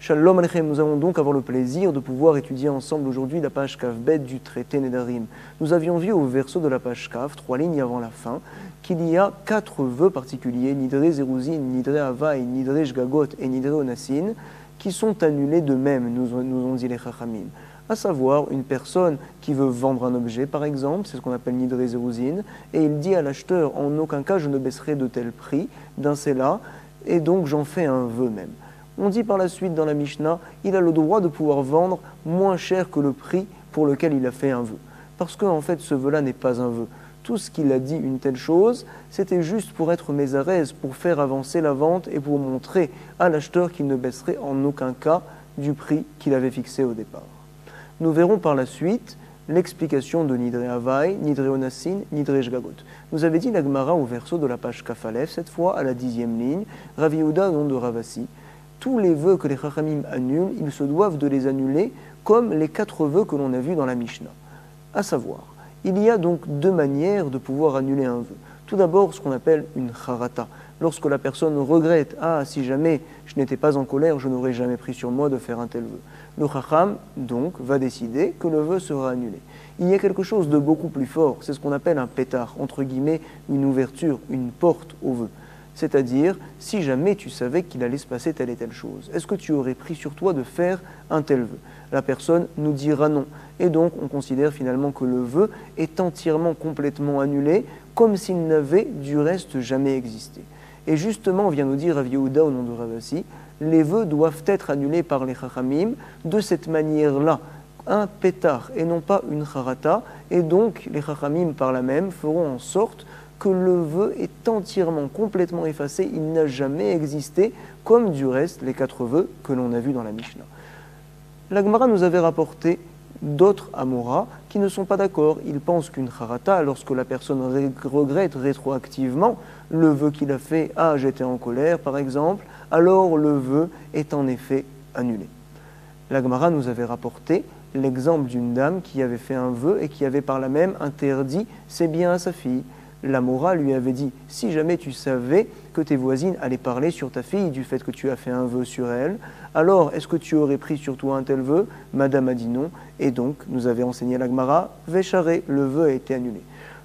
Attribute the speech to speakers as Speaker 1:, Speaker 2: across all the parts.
Speaker 1: Shalom Aleichem, nous allons donc avoir le plaisir de pouvoir étudier ensemble aujourd'hui la page Kaf Bet du traité Nedarim. Nous avions vu au verso de la page Kaf, 3 lignes avant la fin, qu'il y a 4 vœux particuliers, Nidre Zeruzin, Nidre Havai, Nidre Shgagot et Nidre Onassin, qui sont annulés de même, nous ont dit les Chachamim. À savoir, une personne qui veut vendre un objet, par exemple, c'est ce qu'on appelle Nidre Zeruzin, et il dit à l'acheteur, en aucun cas je ne baisserai de tel prix d'un cela, et donc j'en fais un vœu même. On dit par la suite dans la Mishnah, il a le droit de pouvoir vendre moins cher que le prix pour lequel il a fait un vœu. Parce qu'en fait, ce vœu-là n'est pas un vœu. Tout ce qu'il a dit une telle chose, c'était juste pour être mésarès, pour faire avancer la vente et pour montrer à l'acheteur qu'il ne baisserait en aucun cas du prix qu'il avait fixé au départ. Nous verrons par la suite l'explication de Nidre Havai, Nidre Onassin, Nidre Shgagot. Nous avait dit la Gemara au verso de la page Kaf Alef, cette fois à la 10e ligne, Rav Yehuda au nom de Ravasi. Tous les vœux que les Chachamim annulent, ils se doivent de les annuler comme les 4 vœux que l'on a vus dans la Mishnah. À savoir, il y a donc 2 manières de pouvoir annuler un vœu. Tout d'abord, ce qu'on appelle une charata. Lorsque la personne regrette, si jamais je n'étais pas en colère, je n'aurais jamais pris sur moi de faire un tel vœu. Le Chacham, donc, va décider que le vœu sera annulé. Il y a quelque chose de beaucoup plus fort, c'est ce qu'on appelle un pétard, entre guillemets, une ouverture, une porte au vœu. C'est-à-dire, si jamais tu savais qu'il allait se passer telle et telle chose, est-ce que tu aurais pris sur toi de faire un tel vœu? La personne nous dira non. Et donc, on considère finalement que le vœu est entièrement, complètement annulé, comme s'il n'avait du reste jamais existé. Et justement, on vient nous dire Rav Yehuda au nom de Ravasi, les vœux doivent être annulés par les Chachamim de cette manière-là, un pétard et non pas une charata, et donc les Chachamim par là même feront en sorte que le vœu est entièrement, complètement effacé, il n'a jamais existé, comme du reste les 4 vœux que l'on a vus dans la Mishnah. La Gemara nous avait rapporté d'autres Amora qui ne sont pas d'accord. Ils pensent qu'une charata, lorsque la personne regrette rétroactivement le vœu qu'il a fait, j'étais en colère par exemple, alors le vœu est en effet annulé. La Gemara nous avait rapporté l'exemple d'une dame qui avait fait un vœu et qui avait par là même interdit ses biens à sa fille. La Mora lui avait dit, si jamais tu savais que tes voisines allaient parler sur ta fille du fait que tu as fait un vœu sur elle, alors est-ce que tu aurais pris sur toi un tel vœu? Madame a dit non, et donc nous avait enseigné la Gemara, Vécharé, le vœu a été annulé.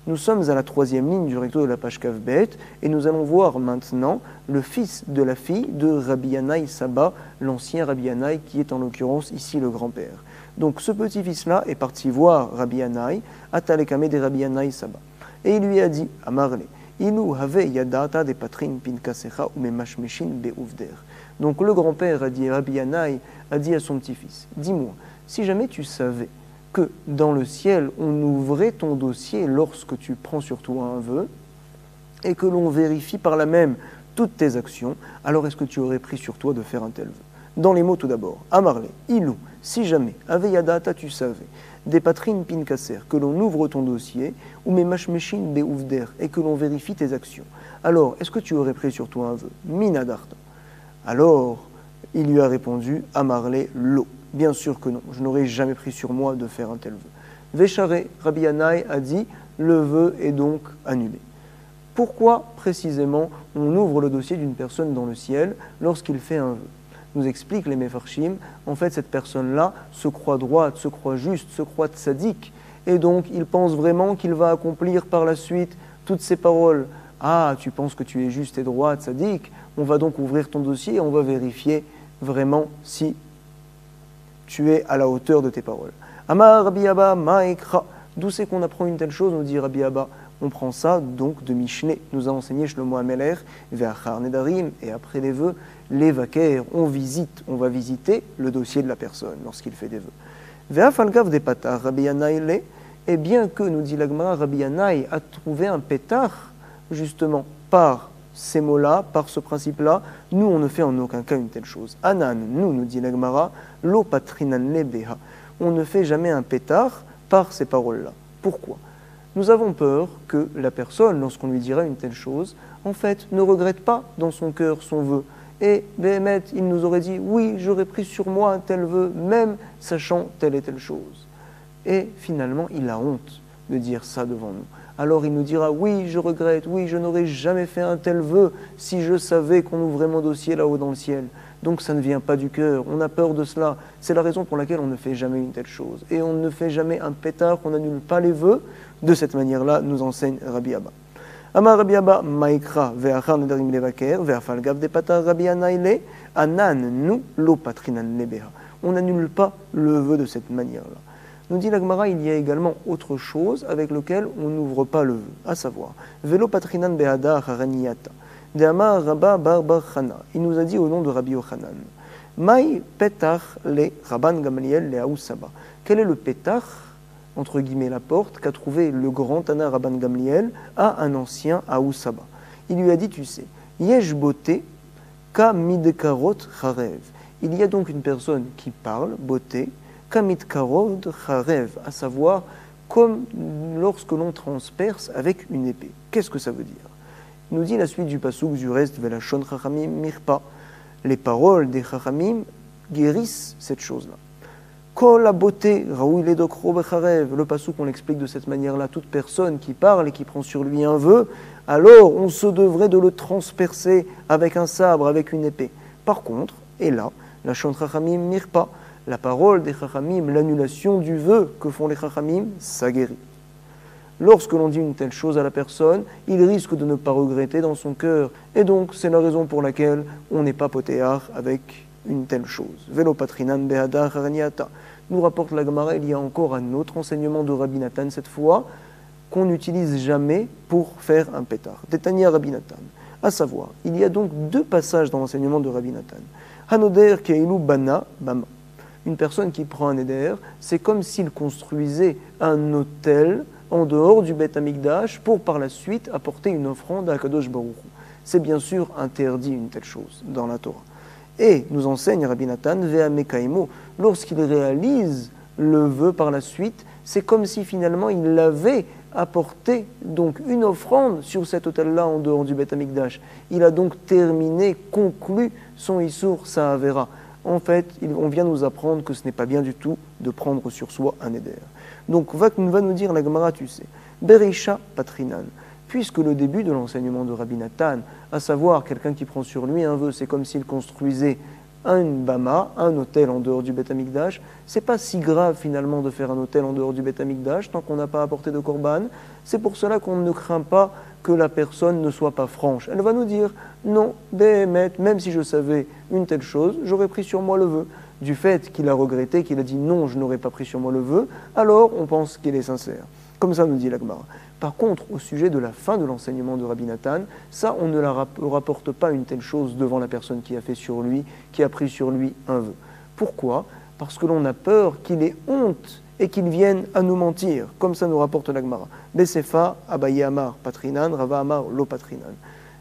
Speaker 1: Nous sommes à la 3e ligne du recto de la page Kaf Bet, et nous allons voir maintenant le fils de la fille de Rabbi Yanaï Saba, l'ancien Rabbi Yanaï, qui est en l'occurrence ici le grand-père. Donc ce petit-fils-là est parti voir Rabbi Yanaï, Atalekame de Rabbi Yanaï Saba. Et il lui a dit, Amarle, Ilu have yadata de patrin pinkasecha ou memashmeshin beuvder. Donc le grand-père a dit, Rabbi Yanaï a dit à son petit-fils, dis-moi, si jamais tu savais que dans le ciel on ouvrait ton dossier lorsque tu prends sur toi un vœu, et que l'on vérifie par là même toutes tes actions, alors est-ce que tu aurais pris sur toi de faire un tel vœu? Dans les mots tout d'abord, Amarle, Ilu, si jamais, have yadata tu savais, des patrines pinkasser, que l'on ouvre ton dossier, ou mes mashmeshin beuvder, et que l'on vérifie tes actions. Alors, est-ce que tu aurais pris sur toi un vœu? Minadarta. Alors, il lui a répondu, Amarle, lo. Bien sûr que non, je n'aurais jamais pris sur moi de faire un tel vœu. Vécharé, Rabbi Yanaï a dit, le vœu est donc annulé. Pourquoi, précisément, on ouvre le dossier d'une personne dans le ciel lorsqu'il fait un vœu? Nous explique les Mefarshim, en fait cette personne-là se croit droite, se croit juste, se croit tzaddik, et donc il pense vraiment qu'il va accomplir par la suite toutes ces paroles. Tu penses que tu es juste et droit, tzaddik, on va donc ouvrir ton dossier et on va vérifier vraiment si tu es à la hauteur de tes paroles. Amar Rabbi Abba ma'ekra, d'où c'est qu'on apprend une telle chose, nous dit Rabbi Abba? On prend ça donc de Mishneh, nous a enseigné Shlomo Ameler, Ve'achar Nedarim, et après les vœux, les vaquers, on va visiter le dossier de la personne lorsqu'il fait des vœux. Ve'afalgav de patar, Rabbi Yanaï, et bien que, nous dit la Gemara, Rabbi Yanaï a trouvé un pétard, justement, par ces mots-là, par ce principe-là, nous on ne fait en aucun cas une telle chose. Anan, nous dit la Gemara, lo patrinan lebeha, on ne fait jamais un pétard par ces paroles-là. Pourquoi? Nous avons peur que la personne, lorsqu'on lui dira une telle chose, en fait, ne regrette pas dans son cœur son vœu. Et Béhémet, il nous aurait dit, oui, j'aurais pris sur moi un tel vœu, même sachant telle et telle chose. Et finalement, il a honte de dire ça devant nous. Alors il nous dira, oui, je regrette, oui, je n'aurais jamais fait un tel vœu si je savais qu'on ouvrait mon dossier là-haut dans le ciel. Donc ça ne vient pas du cœur, on a peur de cela. C'est la raison pour laquelle on ne fait jamais une telle chose. Et on ne fait jamais un pétard, on n'annule pas les vœux. De cette manière-là, nous enseigne Rabbi Abba. Amar Rabbi Abba, Maïkra, Ve'achar nedarim levaker, Ve'afal gav de patar Rabbi Anaïle, Anan nu lo patrinan lebeha. On n'annule pas le vœu de cette manière-là. Nous dit la Gemara, il y a également autre chose avec lequel on n'ouvre pas le vœu, à savoir, Velo patrinan behada haraniyata, de Amar Rabba bar bar Chana. Il nous a dit au nom de Rabbi Yochanan, Maï petach le Rabban Gamliel le Aousaba. Quel est le petach, entre guillemets la porte, qu'a trouvé le grand Tana Rabban Gamliel à un ancien Aousaba? Il lui a dit, tu sais, Yesh boté ka midkarot charev. Il y a donc une personne qui parle, boté, Kamit karov charev, à savoir comme lorsque l'on transperce avec une épée. Qu'est-ce que ça veut dire? Il nous dit la suite du pasuk du reste, velachon chachamim mirpa. Les paroles des chachamim guérissent cette chose-là. Kol la beauté, raoui ledokro becharev. Le pasuk on l'explique de cette manière-là. Toute personne qui parle et qui prend sur lui un vœu, alors on se devrait de le transpercer avec un sabre, avec une épée. Par contre, et là, la shon chachamim mirpa. La parole des chachamim, l'annulation du vœu que font les chachamim, ça guérit. Lorsque l'on dit une telle chose à la personne, il risque de ne pas regretter dans son cœur. Et donc, c'est la raison pour laquelle on n'est pas potéar avec une telle chose. Velo patrinan behada haraniata. Nous rapporte la Gemara, il y a encore un autre enseignement de Rabbi Nathan, cette fois, qu'on n'utilise jamais pour faire un pétard. Détania Rabbi Nathan. À savoir, il y a donc deux passages dans l'enseignement de Rabbi Nathan. Hanoder keilu bana bama. Une personne qui prend un éder, c'est comme s'il construisait un autel en dehors du Beth Amikdash pour par la suite apporter une offrande à Kadosh Baruch Hu. C'est bien sûr interdit une telle chose dans la Torah. Et nous enseigne Rabbi Nathan, Ve'amekaimo, lorsqu'il réalise le vœu par la suite, c'est comme si finalement il l'avait apporté donc une offrande sur cet autel-là en dehors du Beth Amikdash. Il a donc terminé, conclu son Issour Sa'avera. En fait, on vient nous apprendre que ce n'est pas bien du tout de prendre sur soi un éder. Donc, va nous dire la Gemara, tu sais, Bereisha Patrinan, puisque le début de l'enseignement de Rabbi Nathan, à savoir quelqu'un qui prend sur lui un vœu, c'est comme s'il construisait un bama, un hôtel en dehors du Beth Amikdash, c'est pas si grave finalement de faire un hôtel en dehors du Beth Amikdash tant qu'on n'a pas apporté de korban. C'est pour cela qu'on ne craint pas que la personne ne soit pas franche. Elle va nous dire, non, Béhémet, même si je savais une telle chose, j'aurais pris sur moi le vœu. Du fait qu'il a regretté, qu'il a dit non, je n'aurais pas pris sur moi le vœu, alors on pense qu'il est sincère. Comme ça nous dit la Gemara. Par contre, au sujet de la fin de l'enseignement de Rabbi Nathan, ça, on ne rapporte pas une telle chose devant la personne qui a fait sur lui, qui a pris sur lui un vœu. Pourquoi? Parce que l'on a peur qu'il ait honte et qu'il vienne à nous mentir, comme ça nous rapporte la Gemara. Besefa, Abaye Amar, Patrinan, Rava Amar, Lo Patrinan.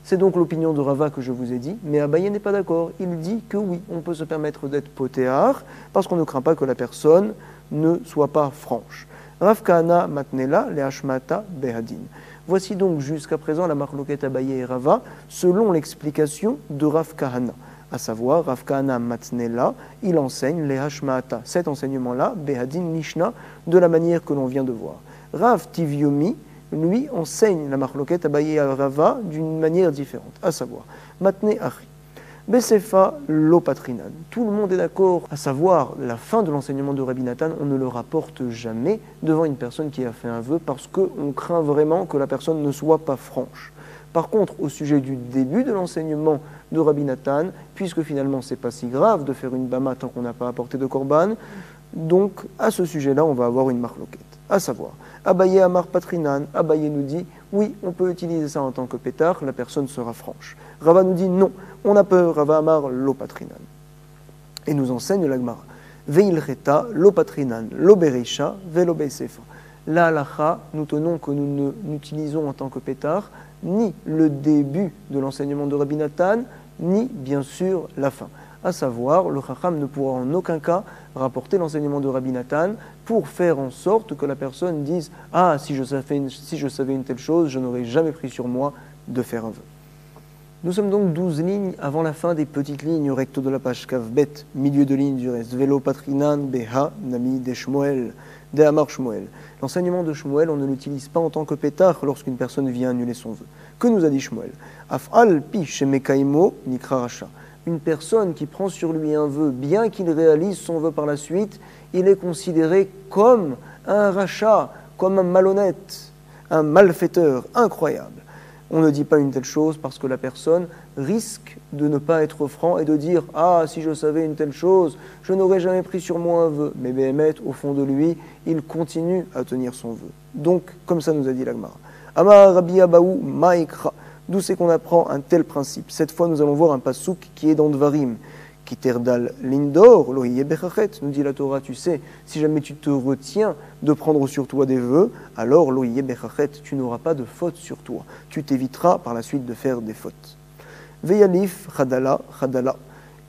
Speaker 1: C'est donc l'opinion de Rava que je vous ai dit, mais Abaye n'est pas d'accord. Il dit que oui, on peut se permettre d'être potéar, parce qu'on ne craint pas que la personne ne soit pas franche. Rav Kahana matnela le hashmata behadin. Voici donc jusqu'à présent la marloquette Abaye et Rava, selon l'explication de Rav Kahana. À savoir, Rav Kahana matnela, il enseigne les hashmata, cet enseignement-là, behadin nishna, de la manière que l'on vient de voir. Rav Tivyomi, lui, enseigne la marloquette Abaye et Rava d'une manière différente. À savoir, matne achi. Besefa lo patrinan. Tout le monde est d'accord, à savoir la fin de l'enseignement de Rabbi Nathan, on ne le rapporte jamais devant une personne qui a fait un vœu parce qu'on craint vraiment que la personne ne soit pas franche. Par contre, au sujet du début de l'enseignement de Rabbi Nathan, puisque finalement c'est pas si grave de faire une bama tant qu'on n'a pas apporté de korban, donc à ce sujet-là on va avoir une marloquette. À savoir, Abaye Amar Patrinan, Abaye nous dit, oui, on peut utiliser ça en tant que pétard, la personne sera franche. Rava nous dit, non, on a peur, Rava Amar Lo Patrinan. Et nous enseigne la Gemara, Veilcheta, Lo Patrinan, Lo Bereisha, Velo Beisefa. La halacha, nous tenons que nous n'utilisons en tant que pétard ni le début de l'enseignement de Rabbi Nathan, ni bien sûr la fin. À savoir, le Chacham ne pourra en aucun cas rapporter l'enseignement de Rabbi Nathan pour faire en sorte que la personne dise « Ah, si je savais une telle chose, je n'aurais jamais pris sur moi de faire un vœu. » Nous sommes donc 12 lignes avant la fin des petites lignes recto de la page Kavbet, milieu de ligne du reste. Velo patrinan beha nami de Shmuel, de Amar Shmuel. L'enseignement de Shmuel, on ne l'utilise pas en tant que pétard lorsqu'une personne vient annuler son vœu. Que nous a dit Shmuel? Af'al pi shemekaimo nikra racha. une personne qui prend sur lui un vœu, bien qu'il réalise son vœu par la suite, il est considéré comme un rachat, comme un malhonnête, un malfaiteur incroyable. On ne dit pas une telle chose parce que la personne risque de ne pas être franc et de dire « Ah, si je savais une telle chose, je n'aurais jamais pris sur moi un vœu. » Mais Béhémet, au fond de lui, il continue à tenir son vœu. Donc, comme ça nous a dit la Gemara. Amar Rabbi Abaou Maïkra. D'où c'est qu'on apprend un tel principe? Cette fois, nous allons voir un pasouk qui est dans Dvarim. Kiterdal lindor, lohiye bechachet, nous dit la Torah, tu sais, si jamais tu te retiens de prendre sur toi des vœux, alors lohiye bechachet, tu n'auras pas de faute sur toi. Tu t'éviteras par la suite de faire des fautes. Veyalif, chadala, chadala.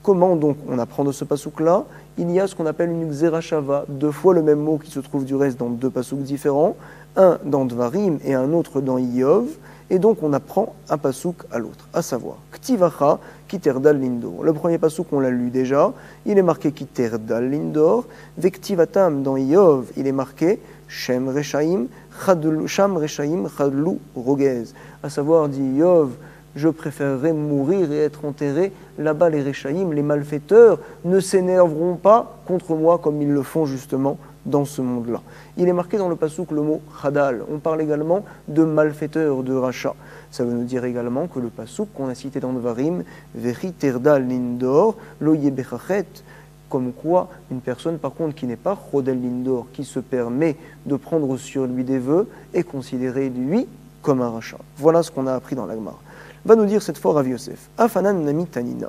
Speaker 1: Comment donc on apprend de ce pasouk-là? Il y a ce qu'on appelle une xerashava, 2 fois le même mot qui se trouve du reste dans 2 pasouks différents, un dans Dvarim et un autre dans Iyov. Et donc on apprend un pasouk à l'autre, à savoir Ktivacha Kiterdal Lindor. Le premier pasouk, on l'a lu déjà, il est marqué Kiterdal Lindor. Vektivatam dans Iyov, il est marqué Shem Rechaim Chadlu Rogez. À savoir, dit Iyov, je préférerais mourir et être enterré. Là-bas, les Rechaim, les malfaiteurs, ne s'énerveront pas contre moi comme ils le font justement dans ce monde-là. Il est marqué dans le pasouk le mot Chadal. On parle également de malfaiteur, de rachat. Ça veut nous dire également que le pasouk qu'on a cité dans Dvarim, Vechi Terdal Lindor, Lo Yebechachet, comme quoi une personne par contre qui n'est pas Chodel Lindor, qui se permet de prendre sur lui des vœux, est considéré lui comme un rachat. Voilà ce qu'on a appris dans la Gemara. Va nous dire cette fois Rav Yosef, Afanan Nami Tanina.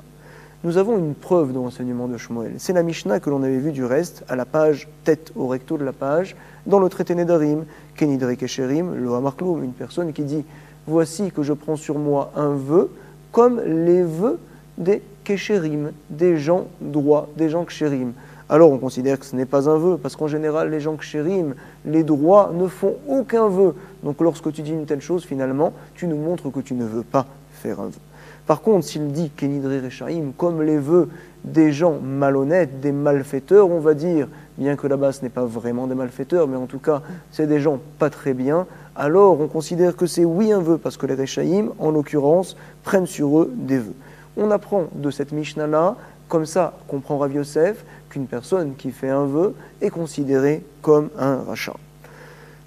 Speaker 1: Nous avons une preuve de l'enseignement de Shmuel. C'est la Mishnah que l'on avait vue du reste, à la page, tête au recto de la page, dans le traité Nedarim, Kenidre Kesherim, lo Hamarkloum, une personne qui dit « Voici que je prends sur moi un vœu, comme les vœux des Kesherim, des gens droits, des gens Ksherim. » Alors on considère que ce n'est pas un vœu, parce qu'en général, les gens Ksherim, les droits, ne font aucun vœu. Donc lorsque tu dis une telle chose, finalement, tu nous montres que tu ne veux pas faire un vœu. Par contre, s'il dit Kenidre Rechaim, comme les vœux des gens malhonnêtes, des malfaiteurs, on va dire, bien que là-bas ce n'est pas vraiment des malfaiteurs, mais en tout cas c'est des gens pas très bien, alors on considère que c'est oui un vœu, parce que les Rechaim, en l'occurrence, prennent sur eux des vœux. On apprend de cette Mishnah-là, comme ça comprend Rav Yosef, qu'une personne qui fait un vœu est considérée comme un rachat.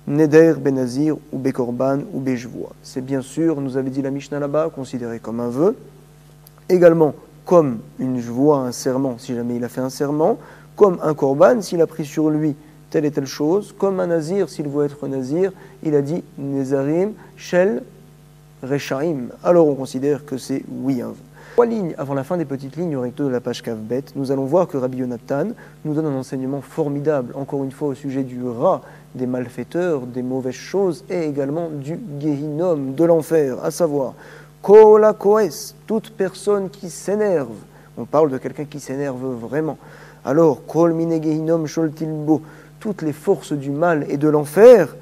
Speaker 1: Neder, Benazir, ou Bekorban, ou Bejvoa. C'est bien sûr, nous avait dit la Mishnah là-bas, considéré comme un vœu. Également, comme une voie, un serment, si jamais il a fait un serment. Comme un Korban, s'il a pris sur lui telle et telle chose. Comme un Nazir, s'il veut être Nazir, il a dit Nezarim, Shel, Rechaim. Alors on considère que c'est oui un vœu. 3 lignes avant la fin des petites lignes au recto de la page Kavbet, nous allons voir que Rabbi Yonatan nous donne un enseignement formidable, encore une fois au sujet du rat, des malfaiteurs, des mauvaises choses, et également du Gehinom, de l'enfer, à savoir Kola Koes, toute personne qui s'énerve. On parle de quelqu'un qui s'énerve vraiment. Alors, Kol Mine Gehinom Sholtilbo, toutes les forces du mal et de l'enfer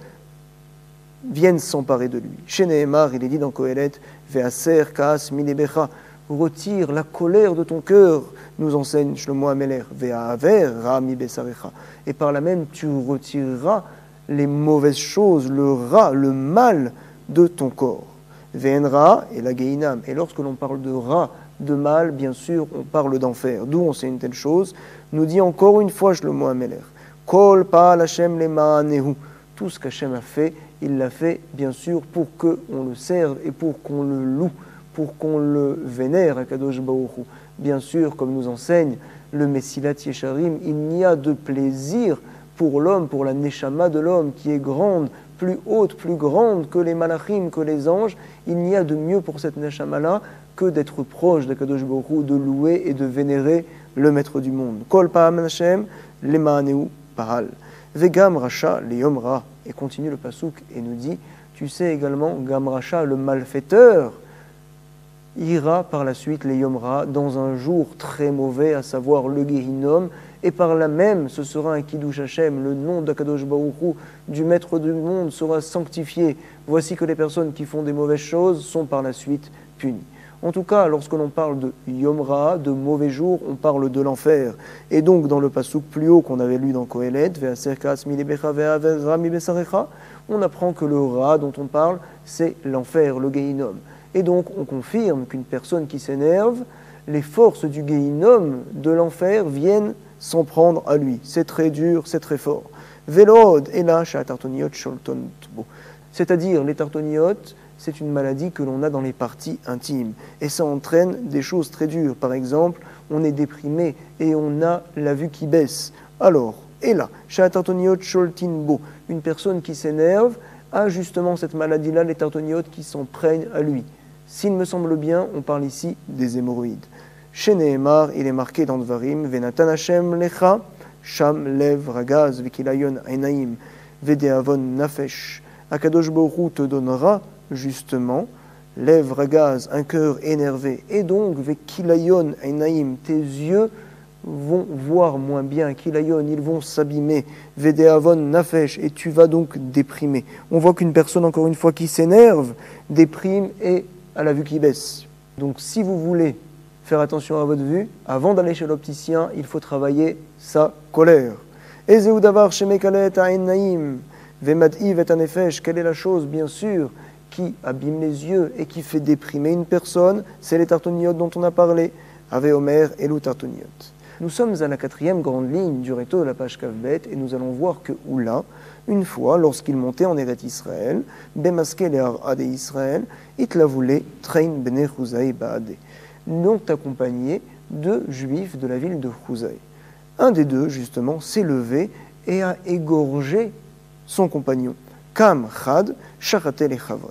Speaker 1: viennent s'emparer de lui. Chez Nehemar, il est dit dans Kohelet, Veaser Kaas Minebecha, retire la colère de ton cœur, nous enseigne Shlomo Ameler, Ve'aver Rami Besarecha. Et par là même, tu retireras les mauvaises choses, le rat, le mal de ton corps. Ve'enra et la Geinam. Et lorsque l'on parle de rat, de mal, bien sûr, on parle d'enfer. D'où on sait une telle chose? Nous dit encore une fois Shlomo Ameler, Kol Pa'al Hashem Lema'anehu. Tout ce qu'Hashem a fait, il l'a fait, bien sûr, pour qu'on le serve et pour qu'on le loue, pour qu'on le vénère à Kadosh Baruch Hu. Bien sûr, comme nous enseigne le Messilat Yesharim, il n'y a de plaisir pour l'homme, pour la Neshama de l'homme, qui est grande, plus haute, plus grande que les Malachim, que les anges. Il n'y a de mieux pour cette Neshama-là que d'être proche de Kadosh Baruch Hu, de louer et de vénérer le Maître du monde. Kol Pa'am Hashem, Lema'aneu Paral. Vegam Racha, le Yom Ra. Et continue le pasouk et nous dit, tu sais également, Gam Racha, le malfaiteur, ira par la suite les Yom Ra dans un jour très mauvais, à savoir le Gehinom, et par là même ce sera un Kiddush Hashem, le nom d'Akadosh Baruch Hu, du Maître du monde, sera sanctifié. Voici que les personnes qui font des mauvaises choses sont par la suite punies. En tout cas, lorsque l'on parle de Yom Ra, de mauvais jours, on parle de l'enfer. Et donc, dans le pasouk plus haut qu'on avait lu dans Kohelet, on apprend que le Ra dont on parle, c'est l'enfer, le Gehinom. Et donc, on confirme qu'une personne qui s'énerve les forces du Gehinnom, de l'enfer, viennent s'en prendre à lui. C'est très dur, c'est très fort. Velod, et là, c'est-à-dire les tartoniotes, c'est une maladie que l'on a dans les parties intimes. Et ça entraîne des choses très dures. Par exemple, on est déprimé et on a la vue qui baisse. Alors, et là, une personne qui s'énerve a justement cette maladie-là, les tartoniotes qui s'en prennent à lui. S'il me semble bien, on parle ici des hémorroïdes. Chez Nehemar, il est marqué dans Dvarim, Venatan Hashem lecha, Sham lev ragaz, Vikilayon enaim, Vedeavon nafesh. Akadosh Baruch Hu te donnera justement lèvres à gaz, un cœur énervé, et donc Vekilayon enaim, tes yeux vont voir moins bien, Kilayon, ils vont s'abîmer, Vedeavon nafesh, et tu vas donc déprimer. On voit qu'une personne, encore une fois, qui s'énerve, déprime et à la vue qui baisse. Donc si vous voulez faire attention à votre vue, avant d'aller chez l'opticien, il faut travailler sa colère. Ezeu davar shemekalet ha'enaim, vemad'iv et hanefesh, quelle est la chose, bien sûr, qui abîme les yeux et qui fait déprimer une personne? C'est les tartoniotes dont on a parlé. Ave Omer Elou tartoniotes. Nous sommes à la 4e grande ligne du réto de la page Kavbet et nous allons voir que Oula, une fois, lorsqu'il montait en Eretz Israël, Bemaske le'ar ade Israël, itlavule train bene Chuzai baade. Donc accompagné de juifs de la ville de Chuzai. Un des deux, justement, s'est levé et a égorgé son compagnon. Kam chad shachate le chavre.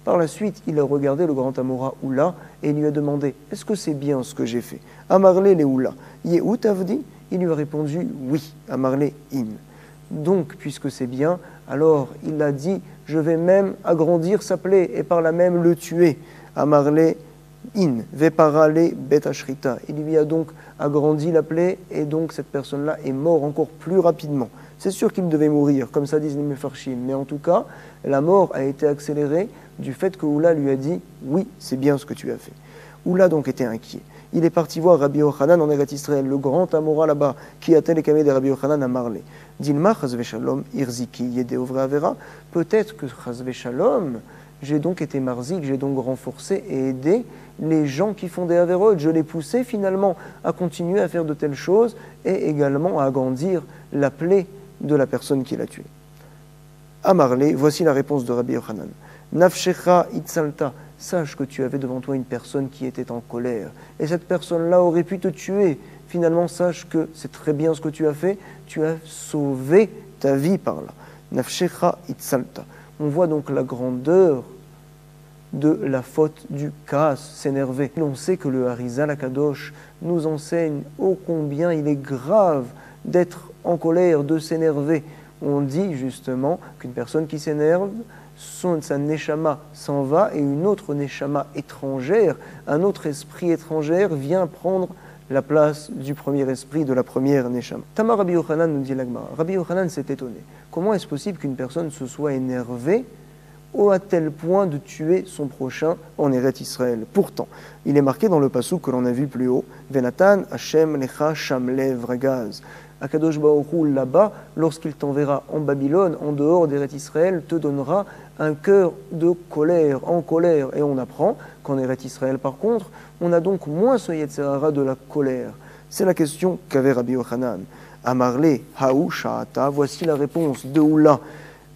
Speaker 1: Par la suite, il a regardé le grand Amora Oula et il lui a demandé « Est-ce que c'est bien ce que j'ai fait ?» Amarle le Oula. Yehout avdi. Il lui a répondu « Oui. » Amarle in. Donc, puisque c'est bien, alors il a dit « Je vais même agrandir sa plaie et par là même le tuer. » Amarle in. Veparale bet ashrita. Il lui a donc agrandi la plaie et donc cette personne-là est morte encore plus rapidement. C'est sûr qu'il devait mourir, comme ça disent les Mefarshim, mais en tout cas, la mort a été accélérée du fait que Oula lui a dit « Oui, c'est bien ce que tu as fait ». Oula donc était inquiet. Il est parti voir Rabbi Yochanan en Eretz Israël, le grand Amora là-bas, qui a tel kamé de Rabbi Yochanan à Marley. Dilma chazve shalom irziki yede ovre avera. Peut-être que chazve shalom, j'ai donc été marzik, j'ai donc renforcé et aidé les gens qui font des avérotes. Je les poussais finalement à continuer à faire de telles choses et également à agrandir la plaie de la personne qui l'a tué. À Marley, voici la réponse de Rabbi Yochanan. Nafshecha itzalta, sache que tu avais devant toi une personne qui était en colère. Et cette personne-là aurait pu te tuer. Finalement, sache que c'est très bien ce que tu as fait. Tu as sauvé ta vie par là. Nafshecha itzalta. On voit donc la grandeur de la faute du kaas, s'énerver. On sait que le Harizal Akadosh nous enseigne ô combien il est grave d'être en colère, de s'énerver. On dit justement qu'une personne qui s'énerve, sa neshama s'en va et une autre neshama étrangère, un autre esprit étranger vient prendre la place du premier esprit, de la première neshama. Tamar Rabbi Yochanan nous dit l'Agmara. Rabbi Yochanan s'est étonné. Comment est-ce possible qu'une personne se soit énervée à tel point de tuer son prochain en Eretz Israël? Pourtant, il est marqué dans le passouk que l'on a vu plus haut, Venatan Hashem lecha shamlev ragaz. Akadosh Baruch Hu, là-bas, lorsqu'il t'enverra en Babylone, en dehors d'Eretz Israël, te donnera un cœur de colère, en colère. Et on apprend qu'en Eretz Israël, par contre, on a donc moins ce Yetzirah de la colère. C'est la question qu'avait Rabbi Yochanan. Amarle, Haou, Sha'ata, voici la réponse de Oula.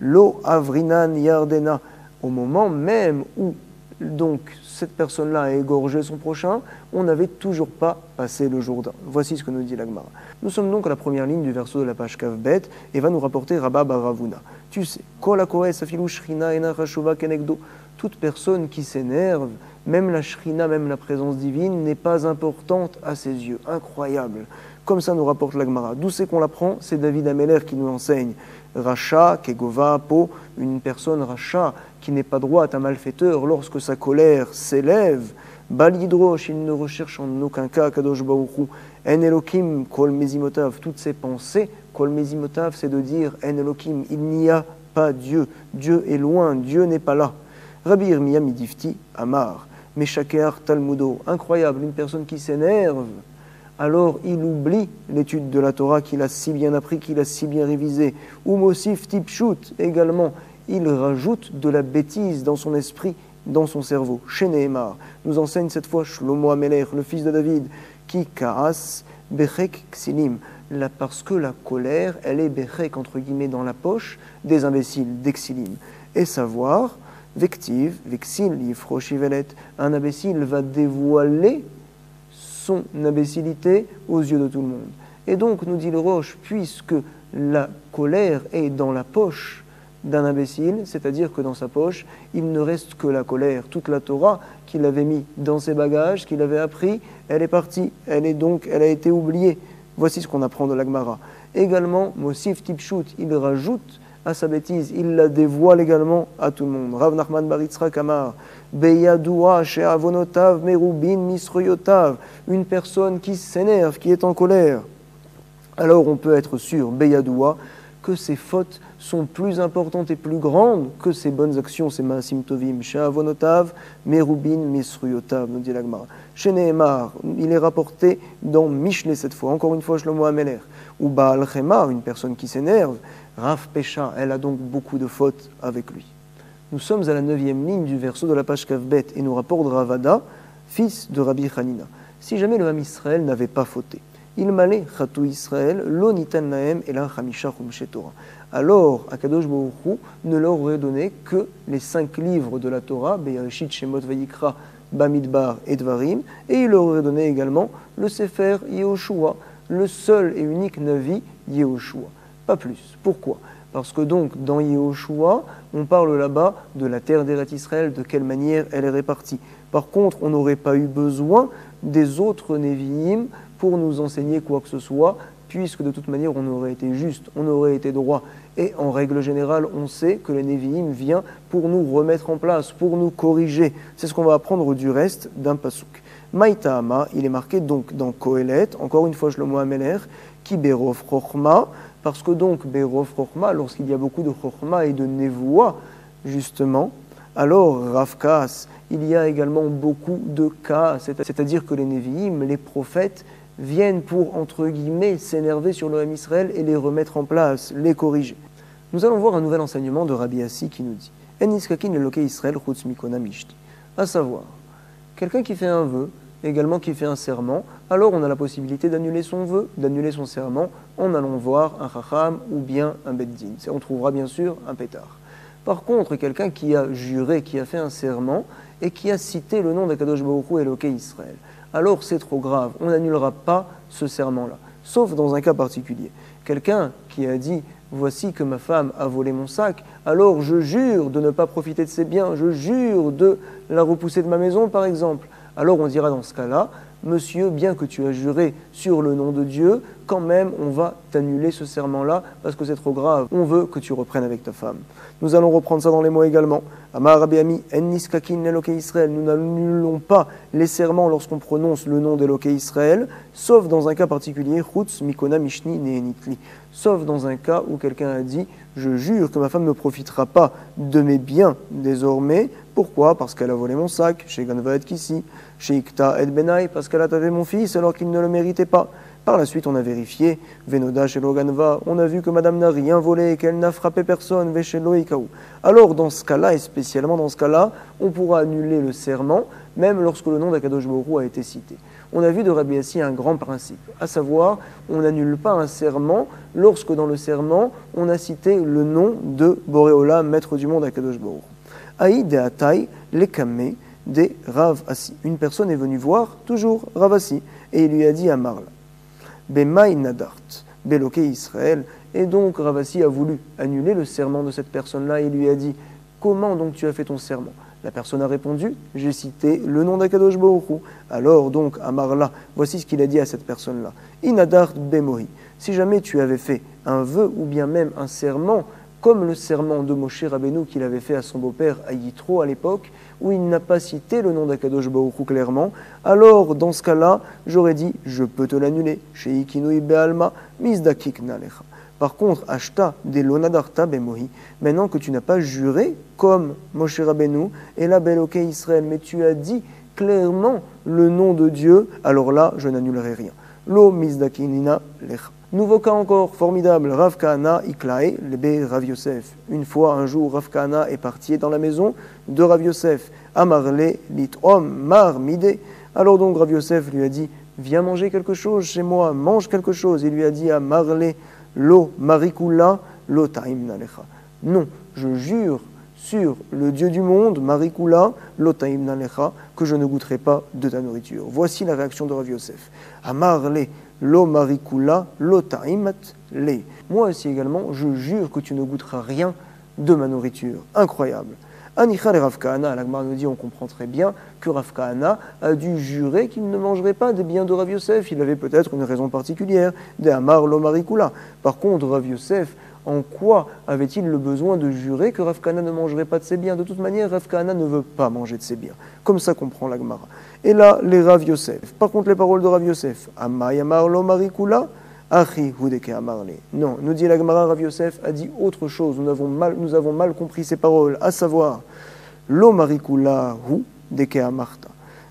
Speaker 1: Lo Avrinan Yardena. Au moment même où donc cette personne-là a égorgé son prochain, on n'avait toujours pas passé le Jourdain. Voici ce que nous dit l'Agmara. Nous sommes donc à la première ligne du verso de la page Kavbet et va nous rapporter Rabba Baravuna. Tu sais, Kol hakoes afilu shrina ena chashuva kenegdo. Toute personne qui s'énerve, même la shrina, même la présence divine, n'est pas importante à ses yeux. Incroyable. Comme ça nous rapporte l'Agmara. D'où c'est qu'on l'apprend? C'est David Ameller qui nous enseigne. Racha, Kegova, Po, une personne racha qui n'est pas droite, un malfaiteur, lorsque sa colère s'élève, Balidrosh, il ne recherche en aucun cas Kadosh Baruch Hu, En Elokim, Kol Mezimotav, toutes ses pensées, Kol Mezimotav, c'est de dire En Elokim, il n'y a pas Dieu, Dieu est loin, Dieu n'est pas là. Rabbi Yirmiyah Midifti, Amar, Meshaker Talmudo, incroyable, une personne qui s'énerve, alors il oublie l'étude de la Torah qu'il a si bien appris, qu'il a si bien révisé. Ou Mosif Tipshut, également, il rajoute de la bêtise dans son esprit dans son cerveau. Chez Nehemar, nous enseigne cette fois Shlomo Amelech, le fils de David, qui kaas bechek ksilim, parce que la colère, elle est bechek, entre guillemets, dans la poche des imbéciles, d'exilim. Et savoir, vective, vexil, yifroshivelet, un imbécile va dévoiler son imbécilité aux yeux de tout le monde. Et donc, nous dit le Roche, puisque la colère est dans la poche d'un imbécile, c'est-à-dire que dans sa poche, il ne reste que la colère. Toute la Torah qu'il avait mis dans ses bagages, qu'il avait appris, elle est partie. Elle a été oubliée. Voici ce qu'on apprend de la Gemara. Également, Mosif Tipshut, il rajoute à sa bêtise, il la dévoile également à tout le monde. Rav Nachman bar Yitzchak Amar, Beyadoua she'avonotav merubin misroyotav, une personne qui s'énerve, qui est en colère. Alors on peut être sûr, Beyadoua, que ses fautes sont plus importantes et plus grandes que ses bonnes actions, ses maasim tovim. She'avonotav merubin misroyotav, nous dit la Gemara. Chez Nehemar, il est rapporté dans Mishleh cette fois, encore une fois Shlomo Amelech, ou Baal Chemar, une personne qui s'énerve, Rav Pesha, elle a donc beaucoup de fautes avec lui. Nous sommes à la 9e ligne du verso de la page Kavbet et nous rapporte Ravada, fils de Rabbi Hanina. Si jamais le Ham Israël n'avait pas fauté, il m'allait Chatou Israël, lo nitan naem et la Chamisha Chumshe Torah. Alors, Akadosh Baruch Hu ne leur aurait donné que les 5 livres de la Torah, Be'ereshit, Shemot, Vayikra, Bamidbar et Dvarim, et il leur aurait donné également le Sefer Yehoshua, le seul et unique Navi Yehoshua. Pas plus. Pourquoi? Parce que donc, dans Yehoshua, on parle là-bas de la terre d'Eretz Israël, de quelle manière elle est répartie. Par contre, on n'aurait pas eu besoin des autres Nevi'im pour nous enseigner quoi que ce soit, puisque de toute manière, on aurait été juste, on aurait été droit. Et en règle générale, on sait que les Nevi'im viennent pour nous remettre en place, pour nous corriger. C'est ce qu'on va apprendre du reste d'un pasouk. Maïtahama, il est marqué donc dans Kohelet, encore une fois Shlomo Amelech, qui Berov Chochma, parce que donc Berov Chochma, lorsqu'il y a beaucoup de Chochma et de Nevoa, justement, alors Rav Kaas, il y a également beaucoup de Kaas, c'est-à-dire que les Nevi'im, les prophètes, viennent pour, entre guillemets, s'énerver sur le Ham Israël et les remettre en place, les corriger. Nous allons voir un nouvel enseignement de Rabbi Assi qui nous dit En niskakin elokei Israël chutz mikona mishti, à savoir, quelqu'un qui fait un vœu, également qui fait un serment, alors on a la possibilité d'annuler son vœu, d'annuler son serment en allant voir un chacham ou bien un beddin. On trouvera bien sûr un pétard. Par contre, quelqu'un qui a juré, qui a fait un serment et qui a cité le nom d'Akadosh Baruch Hu Elokei Israël, alors c'est trop grave, on n'annulera pas ce serment-là, sauf dans un cas particulier. Quelqu'un qui a dit « Voici que ma femme a volé mon sac, alors je jure de ne pas profiter de ses biens, je jure de la repousser de ma maison, par exemple. » Alors on dira dans ce cas-là « Monsieur, bien que tu as juré sur le nom de Dieu, quand même on va t'annuler ce serment-là parce que c'est trop grave, on veut que tu reprennes avec ta femme. » Nous allons reprendre ça dans les mots également. Amar Rabbi Ami, en niskakin Elokei Israël, nous n'annulons pas les serments lorsqu'on prononce le nom d'Elokei Israël, sauf dans un cas particulier, chutz mikona mishni neenitli, sauf dans un cas où quelqu'un a dit « Je jure que ma femme ne profitera pas de mes biens désormais. » Pourquoi? Parce qu'elle a volé mon sac, chez Ganva et Kissi, chez Ikta et Benai, parce qu'elle a tavé mon fils alors qu'il ne le méritait pas. Par la suite, on a vérifié, Venoda chez Loganva, on a vu que madame n'a rien volé et qu'elle n'a frappé personne, Veshelo Ikaou. Alors, dans ce cas-là, et spécialement dans ce cas-là, on pourra annuler le serment, même lorsque le nom d'Akadosh Baruch Hu a été cité. On a vu de Rabbi Assi un grand principe, à savoir, on n'annule pas un serment lorsque dans le serment, on a cité le nom de Boréola, maître du monde Akadosh Baruch Hu. Aïe de Ataï, lekame des Rav Assi. Une personne est venue voir, toujours Rav Assi, et il lui a dit à Marla, Bemaï Nadart, Belokei Israël, et donc Rav Assi a voulu annuler le serment de cette personne-là et lui a dit, comment donc tu as fait ton serment? La personne a répondu, j'ai cité le nom d'Akadosh Baruch Hu. Alors donc, à Marla, voici ce qu'il a dit à cette personne-là. Inadart Bemohi, si jamais tu avais fait un vœu ou bien même un serment, comme le serment de Moshe Rabbeinu qu'il avait fait à son beau-père à Yitro à l'époque, où il n'a pas cité le nom d'Akadosh Baruch Hu clairement, alors dans ce cas-là, j'aurais dit, je peux te l'annuler, chez Ikinui Be'alma, Mizdakik Nalecha. Par contre, Ashta de Lonadarta Bemohi, maintenant que tu n'as pas juré comme Moshe Rabbeinu et la Belokei Israël, mais tu as dit clairement le nom de Dieu, alors là, je n'annulerai rien. Lo Mizdakinina Lecha. Nouveau cas encore formidable, Rav Kahana Iklae, lebe Rav Yosef. Une fois, un jour, Rav Kahana est parti dans la maison de Rav Yosef. Amarle lit'om mar mide. Alors donc Rav Yosef lui a dit, viens manger quelque chose chez moi, mange quelque chose. Il lui a dit, Amarle lo marikula lo taim nalecha. Non, je jure sur le Dieu du monde, Marikula, Lotaim Nalecha, que je ne goûterai pas de ta nourriture. Voici la réaction de Rav Yosef. Amarle, lo Marikula, Lotaimat le. Moi aussi également, je jure que tu ne goûteras rien de ma nourriture. Incroyable. Anichal et Rav Kahana, la Gemara nous dit, on comprend très bien que Rav Kahana a dû jurer qu'il ne mangerait pas des biens de Rav Yosef. Il avait peut-être une raison particulière, de Amar lo Marikula. Par contre, Rav Yosef, en quoi avait-il le besoin de jurer que Rav Kahana ne mangerait pas de ses biens? De toute manière, Rav Kahana ne veut pas manger de ses biens. Comme ça comprend la Gemara. Et là, les Rav Yosef. Par contre, les paroles de Rav Yosef. Amay amar lo marikula, achi hudeke amarle. Non, nous dit la Gemara, Rav Yosef a dit autre chose. Nous avons mal compris ces paroles. À savoir, lo marikula hu deke amarta.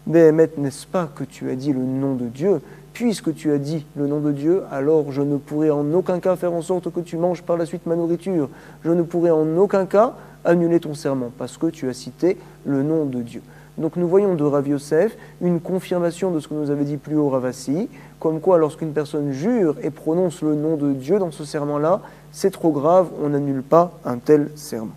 Speaker 1: Behemet, n'est-ce pas que tu as dit le nom de Dieu? Puisque tu as dit le nom de Dieu, alors je ne pourrai en aucun cas faire en sorte que tu manges par la suite ma nourriture. Je ne pourrai en aucun cas annuler ton serment, parce que tu as cité le nom de Dieu. Donc nous voyons de Rav Yosef une confirmation de ce que nous avait dit plus haut Ravasi, comme quoi lorsqu'une personne jure et prononce le nom de Dieu dans ce serment-là, c'est trop grave, on n'annule pas un tel serment.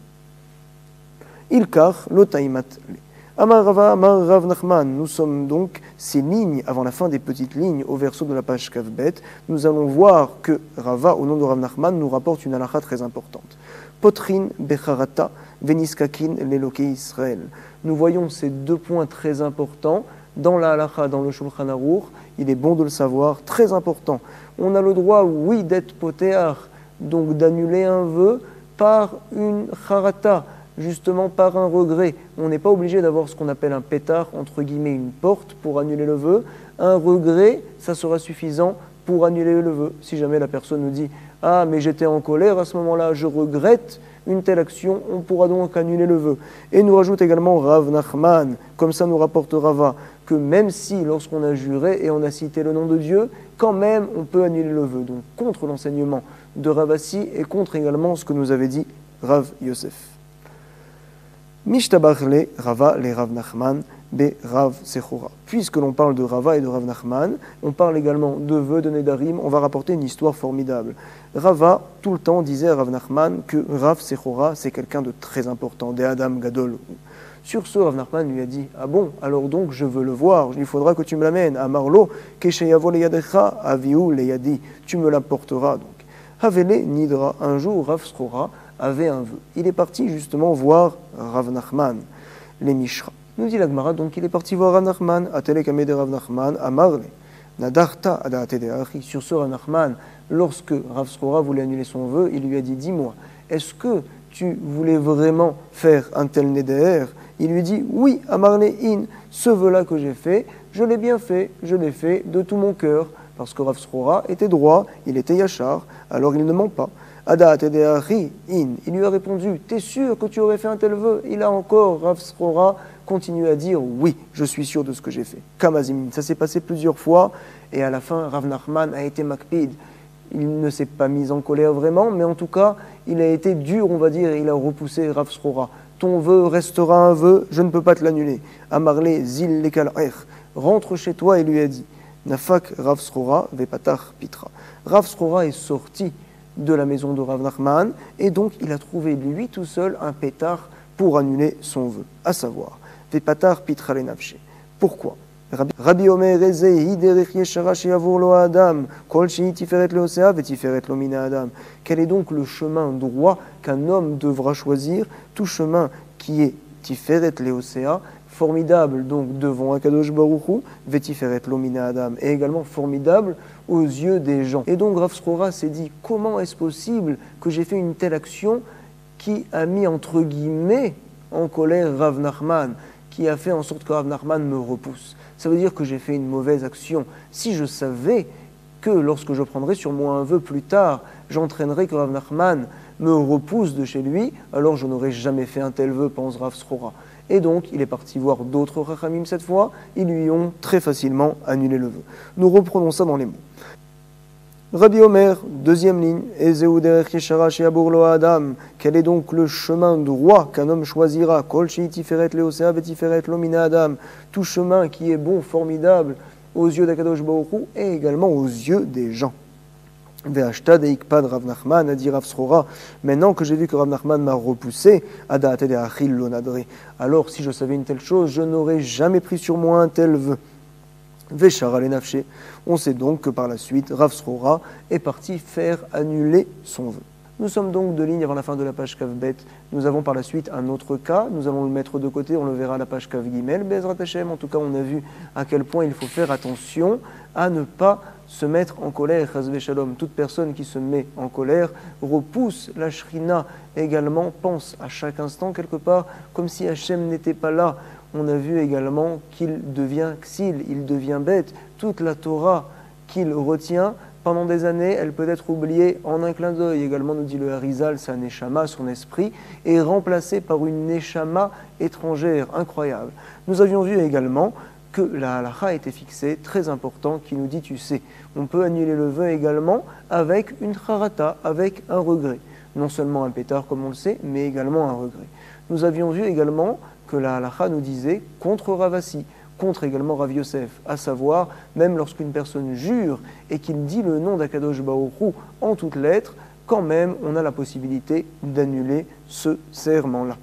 Speaker 1: Ilkar lotaimat le. Amar Rava, Amar Rav Nachman, nous sommes donc ces lignes, avant la fin des petites lignes, au verso de la page Kavbet, nous allons voir que Rava, au nom de Rav Nachman, nous rapporte une halakha très importante. Potrin becharata veniskakin leloke Israël. Nous voyons ces deux points très importants dans la halakha, dans le Shulchan Aruch. Il est bon de le savoir, très important. On a le droit, oui, d'être potéar, donc d'annuler un vœu par une charata, justement par un regret. On n'est pas obligé d'avoir ce qu'on appelle un pétard, entre guillemets une porte, pour annuler le vœu. Un regret, ça sera suffisant pour annuler le vœu. Si jamais la personne nous dit « Ah, mais j'étais en colère, à ce moment-là, je regrette une telle action », on pourra donc annuler le vœu. Et nous rajoute également Rav Nachman, comme ça nous rapporte Rava, que même si, lorsqu'on a juré et on a cité le nom de Dieu, quand même, on peut annuler le vœu. Donc, contre l'enseignement de Ravasi et contre également ce que nous avait dit Rav Yosef. Mishtabachle Rava le Rav Nachman be Rav Sechora. Puisque l'on parle de Rava et de Rav Nachman, on parle également de vœux, de Nedarim, on va rapporter une histoire formidable. Rava, tout le temps, disait à Rav Nachman que Rav Sechora, c'est quelqu'un de très important, des Adam Gadol. Sur ce, Rav Nachman lui a dit, ah bon, alors donc je veux le voir, il faudra que tu me l'amènes. Amarlo, Kesheyavo le Yadecha, Aviu le Yadi, tu me l'apporteras donc. Havele Nidra, un jour Rav Sechora avait un vœu. Il est parti justement voir Rav Nachman, les Mishra. Nous dit la Gemara, donc il est parti voir Rav Nachman, Atele Kameh de Rav Nachman, Amarle, Nadarta Adaate de Achi. Sur ce, Rav Nachman, lorsque Rav Sechora voulait annuler son vœu, il lui a dit, dis-moi, est-ce que tu voulais vraiment faire un tel neder? Il lui dit, oui, Amarle in, ce vœu-là que j'ai fait, je l'ai bien fait, je l'ai fait de tout mon cœur, parce que Rav Sechora était droit, il était yachar, alors il ne ment pas. Ada Tedeachi in. Il lui a répondu, t'es sûr que tu aurais fait un tel vœu? Il a encore, Rav Sechora, continué à dire, oui, je suis sûr de ce que j'ai fait. Kamazim. Ça s'est passé plusieurs fois, et à la fin, Rav Nachman a été makpid. Il ne s'est pas mis en colère vraiment, mais en tout cas, il a été dur, on va dire, il a repoussé Rav Sechora. Ton vœu restera un vœu, je ne peux pas te l'annuler. Amarle zil lekal ech. Rentre chez toi, et lui a dit, Nafak Rav Sechora vepatar pitra. Rav Sechora est sorti de la maison de Rav Nachman, et donc il a trouvé lui tout seul un pétard pour annuler son vœu, à savoir, Vepatar pitra le nafshe. Pourquoi? Rabbi Omer Ezei derech yeshara sheyavur lo adam, kol shei tiferet leosea vetiferet lo mina adam. Quel est donc le chemin droit qu'un homme devra choisir? Tout chemin qui est tiferet leosea, formidable donc devant Akadosh Baruch Hu, vetiferet lo mina adam, et également formidable aux yeux des gens. Et donc Rav Sechora s'est dit, comment est-ce possible que j'ai fait une telle action qui a mis entre guillemets en colère Rav Nachman, qui a fait en sorte que Rav Nachman me repousse? Ça veut dire que j'ai fait une mauvaise action. Si je savais que lorsque je prendrai sur moi un vœu plus tard, j'entraînerai que Rav Nachman me repousse de chez lui, alors je n'aurais jamais fait un tel vœu, pense Rav Sechora. Et donc, il est parti voir d'autres Chachamim cette fois, ils lui ont très facilement annulé le vœu. Nous reprenons ça dans les mots. Rabbi Omer, deuxième ligne, Ezeu derech yeshara she'yabur lo Adam. Quel est donc le chemin droit qu'un homme choisira? Kol she'itiferet leosea vetiferet lo mina Adam. Tout chemin qui est bon, formidable aux yeux d'Akadosh Baruch Hu et également aux yeux des gens. Ve'ashta deikpad Rav Nachman, a dit Rav Srora, maintenant que j'ai vu que Rav Nachman m'a repoussé, Adaate de achil lo nadre. Alors si je savais une telle chose, je n'aurais jamais pris sur moi un tel vœu. Veshara le nafshe. On sait donc que par la suite, Rav Srora est parti faire annuler son vœu. Nous sommes donc deux lignes avant la fin de la page Kavbet. Nous avons par la suite un autre cas. Nous allons le mettre de côté, on le verra à la page Kav Gimel. Bezrat Hashem, en tout cas, on a vu à quel point il faut faire attention à ne pas se mettre en colère. Chazve Shalom, toute personne qui se met en colère repousse la Shrina également, pense à chaque instant quelque part comme si Hachem n'était pas là. On a vu également qu'il devient ksil, il devient bête. Toute la Torah qu'il retient, pendant des années, elle peut être oubliée en un clin d'œil. Également, nous dit le Harizal, sa neshama, son esprit, est remplacé par une neshama étrangère, incroyable. Nous avions vu également que la halakha était fixée, très important, qui nous dit, tu sais, on peut annuler le vœu également avec une charata, avec un regret. Non seulement un pétard, comme on le sait, mais également un regret. Nous avions vu également que la halakha nous disait contre Ravasi, contre également Rav Yosef, à savoir, même lorsqu'une personne jure et qu'il dit le nom d'Akadosh Baruch Hu en toutes lettres, quand même on a la possibilité d'annuler ce serment-là.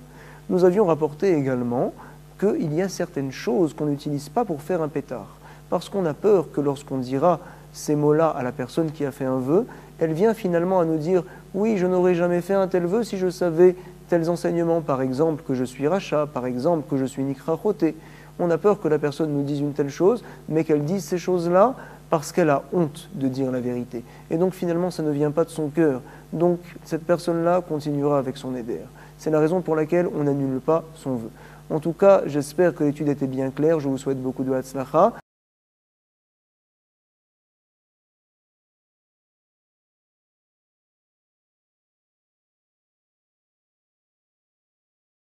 Speaker 1: Nous avions rapporté également qu'il y a certaines choses qu'on n'utilise pas pour faire un pétard, parce qu'on a peur que lorsqu'on dira ces mots-là à la personne qui a fait un vœu, elle vient finalement à nous dire « oui, je n'aurais jamais fait un tel vœu si je savais tels enseignements, par exemple que je suis rachat, par exemple que je suis nikra choté ». On a peur que la personne nous dise une telle chose, mais qu'elle dise ces choses-là parce qu'elle a honte de dire la vérité. Et donc finalement, ça ne vient pas de son cœur. Donc cette personne-là continuera avec son éder. C'est la raison pour laquelle on n'annule pas son vœu. En tout cas, j'espère que l'étude était bien claire. Je vous souhaite beaucoup de hatzlacha.